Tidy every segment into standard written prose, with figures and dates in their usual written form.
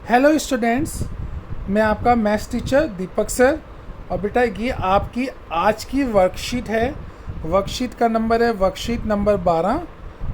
Hello students, मैं आपका maths teacher दीपक sir. और बेटा ये आपकी आज की वर्कशीट है। वर्कशीट का नंबर है वर्कशीट नंबर 12।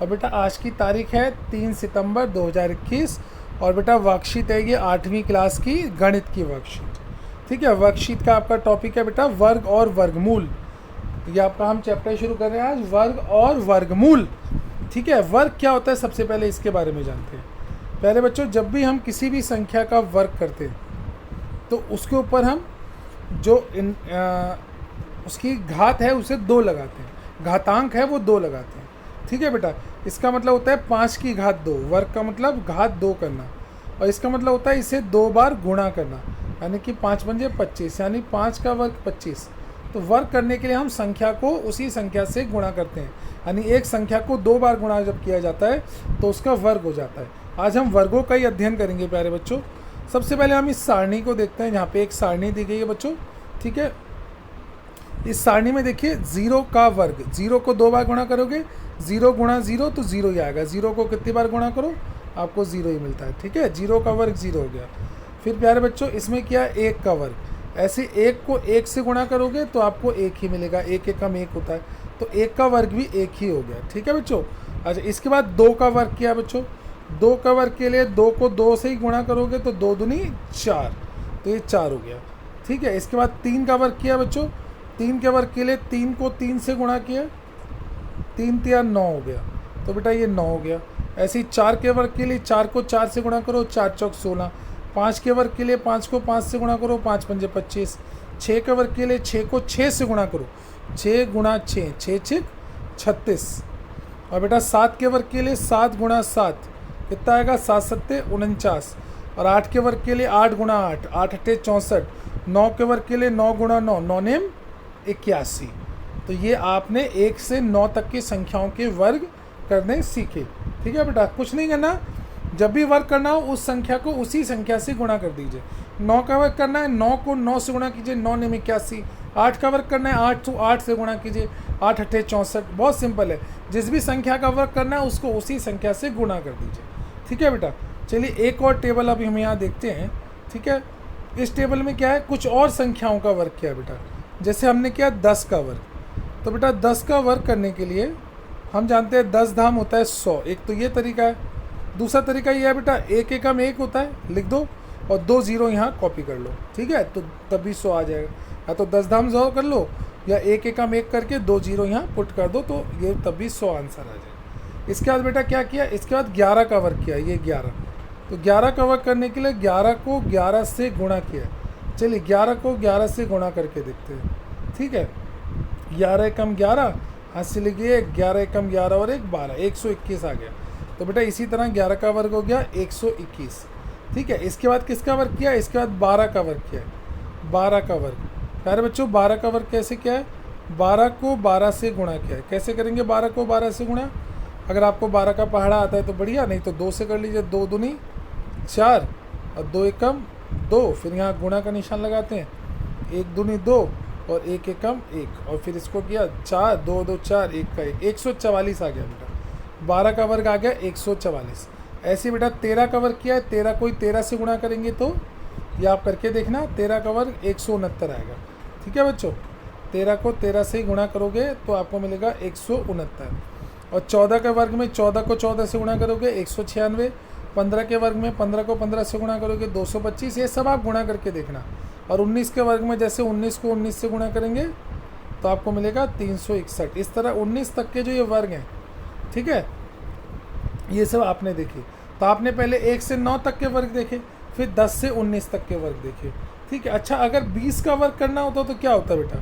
और बेटा आज की तारीख है 3 सितंबर 2021। और बेटा वर्कशीट है ये 8वीं क्लास की गणित की वर्कशीट। ठीक है, वर्कशीट का आपका टॉपिक है बेटा वर्ग और वर्गमूल। ये आपका हम चैप्टर शुरू कर रहे हैं आज, वर्ग और वर्गमूल। ठीक है, वर्ग क्या होता है सबसे पहले इसके बारे में जानते हैं। पहले बच्चों, जब भी हम किसी भी संख्या का वर्ग करते हैं तो उसके ऊपर हम जो उसकी घात है उसे 2 लगाते हैं, घातांक है वो 2 लगाते हैं। ठीक है बेटा, इसका मतलब होता है 5 की घात 2। वर्ग का मतलब घात 2 करना, और इसका मतलब होता है इसे 2 बार गुणा करना, यानी कि 5 पंजे 25, यानी 5 का वर्ग 25। तो वर्ग करने के लिए हम संख्या को उसी संख्या से गुणा करते हैं, यानी एक संख्या को 2 बार गुणा जब किया जाता है तो उसका वर्ग हो जाता है। आज हम वर्गों का ही अध्ययन करेंगे प्यारे बच्चों। सबसे पहले हम इस सारणी को देखते हैं। यहाँ पे एक सारणी दी गई है बच्चों। ठीक है, इस सारणी में देखिए 0 का वर्ग, 0 को 2 बार गुणा करोगे, 0 गुणा 0 तो 0 ही आएगा। 0 को कितनी बार गुणा करो आपको 0 ही मिलता है। ठीक है, 0 का वर्ग 0 हो गया। फिर प्यारे बच्चों इसमें क्या है 1 का वर्ग, ऐसे 1 को 1 से गुणा करोगे तो आपको 1 ही मिलेगा। 1 एकम 1 होता है, तो 1 का वर्ग भी 1 ही हो गया। ठीक है बच्चों। अच्छा, इसके बाद 2 का वर्ग किया बच्चों। 2 का वर्ग के लिए 2 को 2 से ही गुणा करोगे तो 2 दूनी 4, तो ये 4 हो गया। ठीक है, इसके बाद 3 का वर्ग किया बच्चों। 3 के वर्ग के लिए 3 को 3 से गुणा किया, 3 तिया 9 हो गया, तो बेटा ये 9 हो गया। ऐसे ही 4 के वर्ग के लिए 4 को 4 से गुणा करो, 4 चौक 16। 5 के वर्ग के लिए 5 को 5 से गुणा करो, 5 पंजे 25। 6 के वर्ग के लिए 6 को 6 से गुणा करो, 6 गुणा 6, 6 6 36। और बेटा 7 के वर्ग के लिए 7 गुणा 7 कितना आएगा, 7 सत्ते 49। और 8 के वर्ग के लिए 8 गुणा 8, 8 अट्ठे 64। 9 के वर्ग के लिए 9 गुणा 9, 9 नेम 81। तो ये आपने 1 से 9 तक की संख्याओं के वर्ग करने सीखे। ठीक है बेटा, कुछ नहीं करना, जब भी वर्ग करना हो उस संख्या को उसी संख्या से गुणा कर दीजिए। 9 का वर्ग करना है, 9 को 9 से गुणा कीजिए, 9 नेम 81। 8 का वर्ग करना है, 8 को 8 से गुणा कीजिए, 8 अट्ठे 64। बहुत सिंपल है, जिस भी संख्या का वर्ग करना है उसको उसी संख्या से गुणा कर दीजिए। ठीक है बेटा, चलिए एक और टेबल अभी हम यहाँ देखते हैं। ठीक है, इस टेबल में क्या है, कुछ और संख्याओं का वर्ग किया बेटा। जैसे हमने किया 10 का वर्ग, तो बेटा 10 का वर्ग करने के लिए हम जानते हैं 10 धाम होता है 100। एक तो ये तरीका है। दूसरा तरीका ये है बेटा 1 एकम 1 होता है, लिख दो और 2 0 यहाँ कॉपी कर लो। ठीक है, तो तब भी 100 आ जाएगा। या तो 10 धाम 100 कर लो, या 1 एकम 1 करके 2 0 यहाँ पुट कर दो, तो ये तब भी 100 आंसर आ जाएगा। इसके बाद बेटा क्या किया, इसके बाद 11 का वर्ग किया, ये 11। तो 11 का वर्ग करने के लिए 11 को 11 से गुणा किया। चलिए 11 को 11 से गुणा करके देखते हैं। ठीक है, 11 एकम 11, हाथ से लिखिए 11 एकम 11 और 1 12, 121 आ गया। तो बेटा इसी तरह 11 का वर्ग हो गया 121। ठीक है, इसके बाद किसका वर्ग किया, इसके बाद 12 का वर्ग किया। 12 का वर्ग, प्यारे बच्चों 12 का वर्ग कैसे किया है, 12 को 12 से गुणा किया है। कैसे करेंगे 12 को 12 से गुणा, अगर आपको 12 का पहाड़ा आता है तो बढ़िया, नहीं तो 2 से कर लीजिए। 2 दूनी 4 और 2 एकम 2, फिर यहाँ गुणा का निशान लगाते हैं, 1 दूनी 2 और 1 एकम 1, और फिर इसको किया 4 2 2 4 1 का 1, 144 आ गया बेटा। 12 का वर्ग आ गया 144। ऐसे बेटा 13 का वर्ग किया है, 13 को 13 से गुणा करेंगे तो ये आप करके देखना, 13 का वर्ग 169 आएगा। ठीक है बच्चों, 13 को 13 से ही गुणा करोगे तो आपको मिलेगा 169। और 14 के वर्ग में 14 को 14 से गुणा करोगे 196। 15 के वर्ग में 15 को 15 से गुणा करोगे 225। ये सब आप गुणा करके देखना। और 19 के वर्ग में जैसे 19 को 19 से गुणा करेंगे तो आपको मिलेगा 361। इस तरह 19 तक के जो ये वर्ग हैं, ठीक है, ये सब आपने देखे। तो आपने पहले 1 से 9 तक के वर्ग देखे, फिर 10 से 19 तक के वर्ग देखे। ठीक है, अच्छा अगर 20 का वर्ग करना होता तो क्या होता बेटा,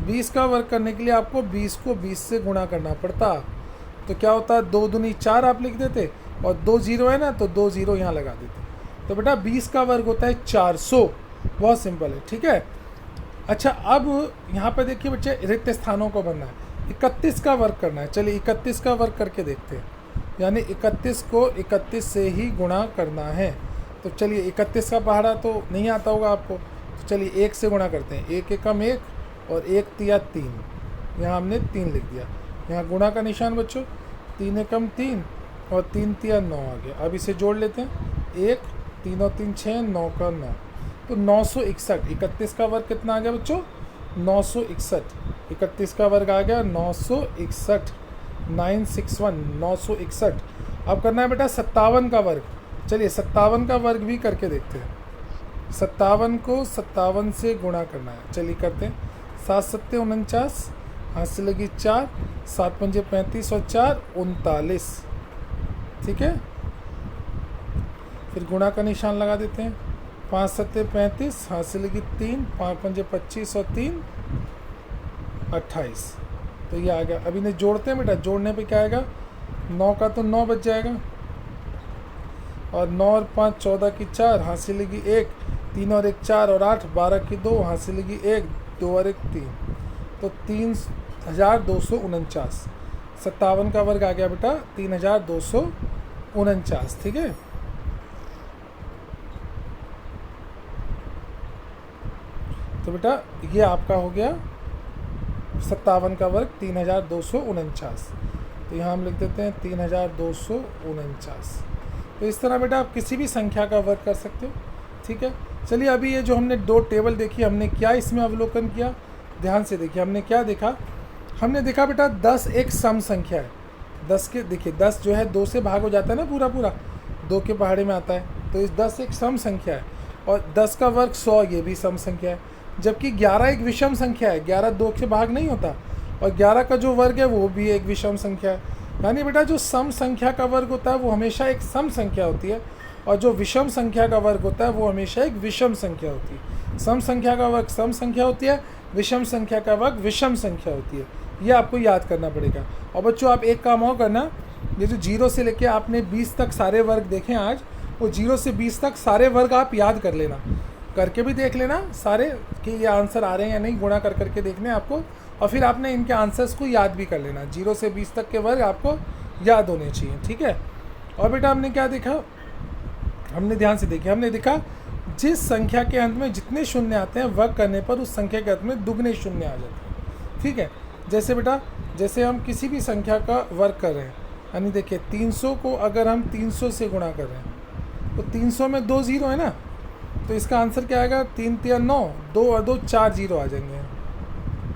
20 का वर्ग करने के लिए आपको 20 को 20 से गुणा करना पड़ता। तो क्या होता है, 2 दूनी 4 आप लिख देते, और 2 0 है ना तो 2 0 यहाँ लगा देते। तो बेटा 20 का वर्ग होता है 400। बहुत सिंपल है। ठीक है, अच्छा अब यहाँ पे देखिए बच्चे रिक्त स्थानों को भरना है। 31 का वर्ग करना है। चलिए 31 का वर्ग करके देखते हैं, यानी 31 को 31 से ही गुणा करना है। तो चलिए 31 का पहाड़ा तो नहीं आता होगा आपको, तो चलिए 1 से गुणा करते हैं। 1 एकम 1 और 1 तिया 3, यहाँ हमने 3 लिख दिया। यहाँ गुणा का निशान बच्चों, 3 एकम 3 और 3 तिया 9 आ गया। अब इसे जोड़ लेते हैं, 1 तीनों 3 6, 9 का 9, तो 961। 31 का वर्ग कितना आ गया बच्चों? 961। 31 का वर्ग आ गया 961, 961, 961। अब करना है बेटा 57 का वर्ग। चलिए 57 का वर्ग भी करके देखते हैं। 57 को 57 से गुणा करना है, चलिए करते हैं। 7 सत्ते 49, हाथ से लगी 4, 7 पंजे 35 और 4 39, ठीक है। फिर गुणा का निशान लगा देते हैं। 5 सत्ते 35, हाथ से लगी 3, 5 पंजे 25 और 3 28, तो ये आ गया। अब इन्हें जोड़ते हैं बेटा, जोड़ने पे क्या आएगा? 9 का तो 9 बच जाएगा, और 9 और 5 14 की 4, हाथ से लगी 1, 3 और 1 4 और 8 12 की 2, हाथ से लगी 1, 2 और 1 3, तो 3249। 57 का वर्ग आ गया बेटा 3249, ठीक है। तो बेटा ये आपका हो गया 57 का वर्ग 3249। तो यहाँ हम लिख देते हैं 3249। तो इस तरह बेटा आप किसी भी संख्या का वर्ग कर सकते हो, ठीक है। चलिए अभी ये जो हमने 2 टेबल देखी, हमने क्या इसमें अवलोकन किया, ध्यान से देखिए। हमने क्या देखा? हमने देखा बेटा 10 एक सम संख्या है। 10 के देखिए 10 जो है 2 से भाग हो जाता है ना, पूरा पूरा 2 के पहाड़े में आता है, तो इस 10 एक सम संख्या है। और 10 का वर्ग 100, ये भी सम संख्या है। जबकि 11 एक विषम संख्या है, 11 2 से भाग नहीं होता, और 11 का जो वर्ग है वो भी एक विषम संख्या है। यानी बेटा जो सम संख्या का वर्ग होता है वो हमेशा एक सम संख्या होती है, और जो विषम संख्या का वर्ग होता है वो हमेशा एक विषम संख्या होती है। सम संख्या का वर्ग सम संख्या होती है, विषम संख्या का वर्ग विषम संख्या होती है। ये आपको याद करना पड़ेगा। और बच्चों आप एक काम और करना, ये जो 0 से लेके आपने 20 तक सारे वर्ग देखें आज, वो 0 से 20 तक सारे वर्ग आप याद कर लेना, करके भी देख लेना सारे कि ये आंसर आ रहे हैं या नहीं, गुणा कर करके देखने आपको, और फिर आपने इनके आंसर्स को याद भी कर लेना। 0 से 20 तक के वर्ग आपको याद होने चाहिए, ठीक है। और बेटा हमने क्या देखा? हमने ध्यान से देखिए, हमने देखा जिस संख्या के अंत में जितने शून्य आते हैं वर्ग करने पर उस संख्या के अंत में दुगने शून्य आ जाते हैं, ठीक है। जैसे बेटा जैसे हम किसी भी संख्या का वर्ग कर रहे हैं, यानी देखिए 300 को अगर हम 300 से गुणा कर रहे हैं तो 300 में 2 0 है ना, तो इसका आंसर क्या आएगा? 3 3 9, 2 और 2 4 0 आ जाएंगे।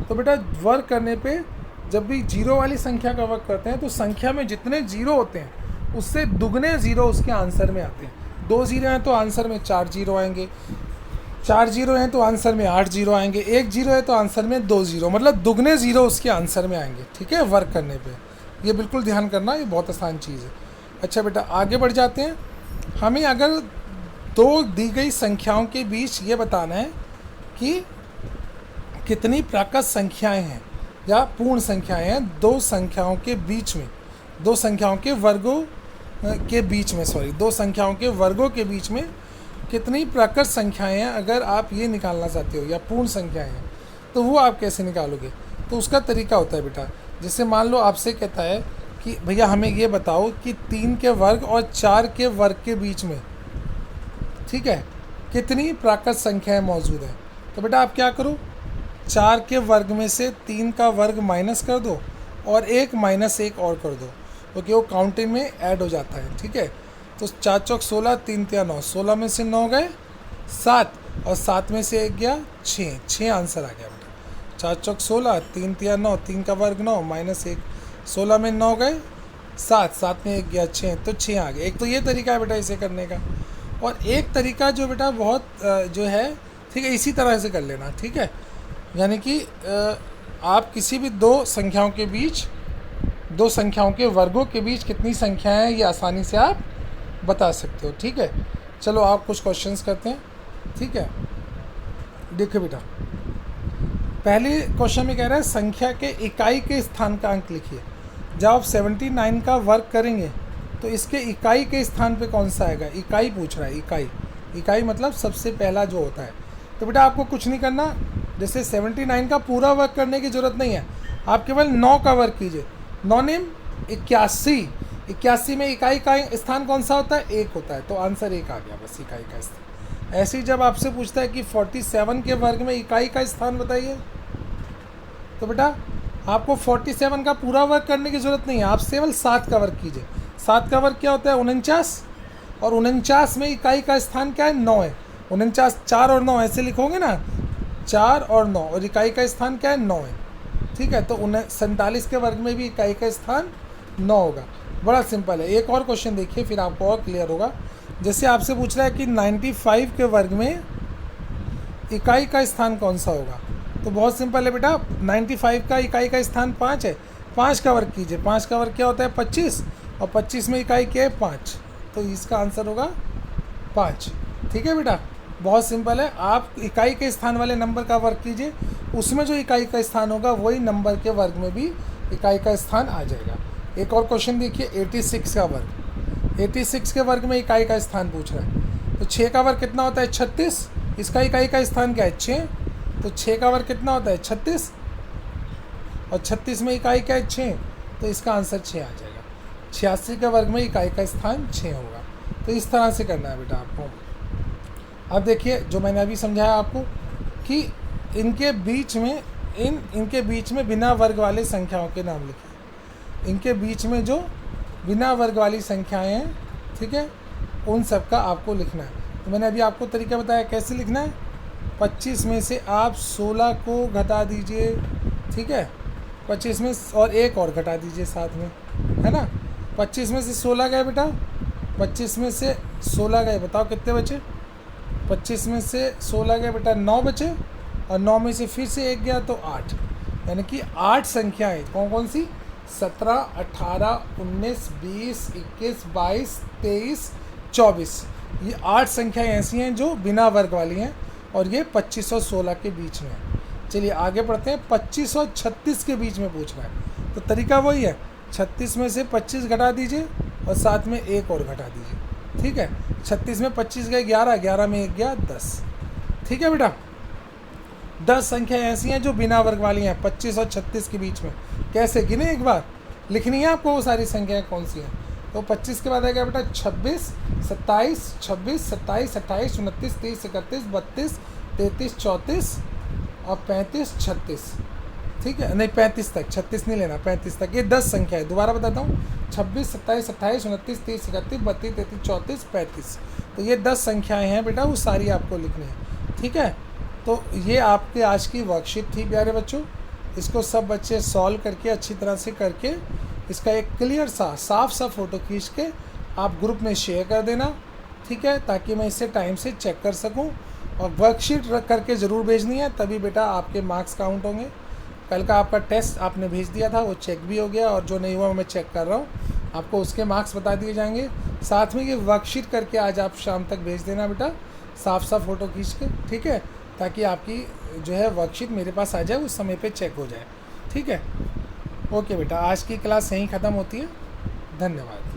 तो बेटा वर्ग करने पे जब भी 0 वाली संख्या का वर्ग करते हैं तो संख्या में जितने 0 होते हैं उससे दुगने 0 उसके आंसर में आते हैं। 2 0 हैं तो आंसर में 4 0 आएंगे, 4 0 हैं तो आंसर में 8 0 आएंगे, 1 0 है तो आंसर में 2 0, मतलब दुगने 0 उसके आंसर में आएंगे, ठीक है, वर्ग करने पे। ये बिल्कुल ध्यान करना, ये बहुत आसान चीज़ है। अच्छा बेटा आगे बढ़ जाते हैं। हमें अगर 2 दी गई संख्याओं के बीच ये बताना है कि कितनी प्राकृत संख्याएं हैं या पूर्ण संख्याएं हैं 2 संख्याओं के बीच में, 2 संख्याओं के वर्गों के बीच में, 2 संख्याओं के वर्गों के बीच में कितनी प्राकृत संख्याएं हैं। अगर आप ये निकालना चाहते हो या पूर्ण संख्याएं हैं तो वो आप कैसे निकालोगे? तो उसका तरीका होता है बेटा, जैसे मान लो आपसे कहता है कि भैया हमें ये बताओ कि 3 के वर्ग और 4 के वर्ग के बीच में, ठीक है, कितनी प्राकृत संख्याएं मौजूद हैं। तो बेटा आप क्या करो, 4 के वर्ग में से 3 का वर्ग माइनस कर दो और 1 माइनस 1 और कर दो, क्योंकि वो काउंटिंग में ऐड हो जाता है, ठीक है। तो 4 चौक 16, 3 3 9, 16 में से 9 गए 7, और 7 में से 1 गया 6, 6 आंसर आ गया बेटा। 4 चौक 16, 3 3 9, 3 का वर्ग 9 माइनस 1, 16 में 9 गए 7, 7 में 1 गया 6, तो 6 आ गए। एक तो ये तरीका है बेटा इसे करने का, और एक तरीका जो बेटा बहुत जो है, ठीक है, इसी तरह से कर लेना, ठीक है। यानी कि आप किसी भी 2 संख्याओं के बीच, 2 संख्याओं के वर्गों के बीच कितनी संख्याएं हैं ये आसानी से आप बता सकते हो, ठीक है। चलो आप कुछ क्वेश्चंस करते हैं, ठीक है। देखिए बेटा पहले क्वेश्चन में कह रहा है संख्या के इकाई के स्थान का अंक लिखिए। जब आप 79 का वर्ग करेंगे तो इसके इकाई के स्थान पे कौन सा आएगा? इकाई पूछ रहा है, इकाई, इकाई मतलब सबसे पहला जो होता है। तो बेटा आपको कुछ नहीं करना, जैसे 79 का पूरा वर्ग करने की ज़रूरत नहीं है, आप केवल 9 का वर्ग कीजिए। 9 नेम 81, 81 में इकाई का स्थान कौन सा होता है? 1 होता है, तो आंसर 1 आ गया बस, इकाई का स्थान। ऐसे ही जब आपसे पूछता है कि 47 के वर्ग में इकाई का स्थान बताइए, तो बेटा आपको 47 का पूरा वर्ग करने की ज़रूरत नहीं है, आप केवल 7 का वर्ग कीजिए। 7 का वर्ग क्या होता है? 49, और 49 में इकाई का स्थान क्या है, 9 है। 49 4 और 9 ऐसे लिखोगे ना, 4 और 9, और इकाई का स्थान क्या है, 9 है। ठीक है, तो 47 के वर्ग में भी इकाई का स्थान 9 होगा। बड़ा सिंपल है। एक और क्वेश्चन देखिए, फिर आपको और क्लियर होगा। जैसे आपसे पूछ रहा है कि 95 के वर्ग में इकाई का स्थान कौन सा होगा, तो बहुत सिंपल है बेटा। 95 का इकाई का स्थान 5 है, 5 का वर्ग कीजिए। 5 का वर्ग क्या होता है, 25, और 25 में इकाई क्या है, 5, तो इसका आंसर होगा 5। ठीक है बेटा, बहुत सिंपल है। आप इकाई के स्थान वाले नंबर का वर्ग कीजिए, उसमें जो इकाई का स्थान होगा वही नंबर के वर्ग में भी इकाई का स्थान आ जाएगा। एक और क्वेश्चन देखिए, 86 का वर्ग। 86 के वर्ग में इकाई का स्थान पूछ रहा है। तो 6 का वर्ग कितना होता है, 36, इसका इकाई का स्थान क्या है, 6, तो 6 का वर्ग कितना होता है, 36, और 36 में इकाई क्या है, 6, तो इसका आंसर 6 आ जाएगा। 86 के वर्ग में इकाई का स्थान 6 होगा। तो इस तरह से करना है बेटा आपको। अब देखिए, जो मैंने अभी समझाया आपको कि इनके बीच में बिना वर्ग वाले संख्याओं के नाम लिखिए। इनके बीच में जो बिना वर्ग वाली संख्याएं हैं, ठीक है, उन सब का आपको लिखना है। तो मैंने अभी आपको तरीका बताया कैसे लिखना है। 25 में से आप 16 को घटा दीजिए, ठीक है, 25 में और एक और घटा दीजिए साथ में, है ना। 25 में से 16 गए बेटा, 25 में से 16 गए, बताओ कितने बचे। 25 में से 16 गए बेटा, 9 बचे, और 9 में से फिर से एक गया तो 8, यानी कि 8 संख्याएं कौन कौन सी, 17, 18, 19, 20, 21, 22, 23, 24, ये 8 संख्याएं ऐसी हैं जो बिना वर्ग वाली हैं, और ये 25 और 16 के बीच में है। चलिए आगे बढ़ते हैं। 25 और 36 के बीच में पूछ रहा है, तो तरीका वही है, 36 में से 25 घटा दीजिए और साथ में एक और घटा दीजिए। ठीक है, 36 में 25 गए 11, 11 में एक गया 10। ठीक है बेटा, 10 संख्या ऐसी हैं जो बिना वर्ग वाली हैं 25 और 36 के बीच में। कैसे गिने, एक बार लिखनी है आपको वो सारी संख्याएं कौन सी हैं। तो 25 के बाद आएगा बेटा 26, 27, 26, 27, 28, 29, 30, 31, 32, 33, 34 और 35, 36। ठीक है, नहीं 35 तक, 36 नहीं लेना, 35 तक। ये 10 संख्या है, दोबारा बताता हूँ, 26, 27, 28, 29, 30, 31, 32, 33, 34, 35। तो ये 10 संख्याएं हैं बेटा, वो सारी आपको लिखनी है। ठीक है, तो ये आपके आज की वर्कशीट थी प्यारे बच्चों। इसको सब बच्चे सॉल्व करके अच्छी तरह से करके इसका एक क्लियर सा साफ सा फ़ोटो खींच के आप ग्रुप में शेयर कर देना। ठीक है, ताकि मैं इसे टाइम से चेक कर सकूं, और वर्कशीट रख करके ज़रूर भेजनी है, तभी बेटा आपके मार्क्स काउंट होंगे। कल का आपका टेस्ट आपने भेज दिया था, वो चेक भी हो गया, और जो नहीं हुआ मैं चेक कर रहा हूँ, आपको उसके मार्क्स बता दिए जाएंगे। साथ में ये वर्कशीट करके आज आप शाम तक भेज देना बेटा, साफ साफ फ़ोटो खींच के। ठीक है, ताकि आपकी जो है वर्कशीट मेरे पास आ जाए, उस समय पे चेक हो जाए। ठीक है, ओके बेटा, आज की क्लास यहीं ख़त्म होती है। धन्यवाद।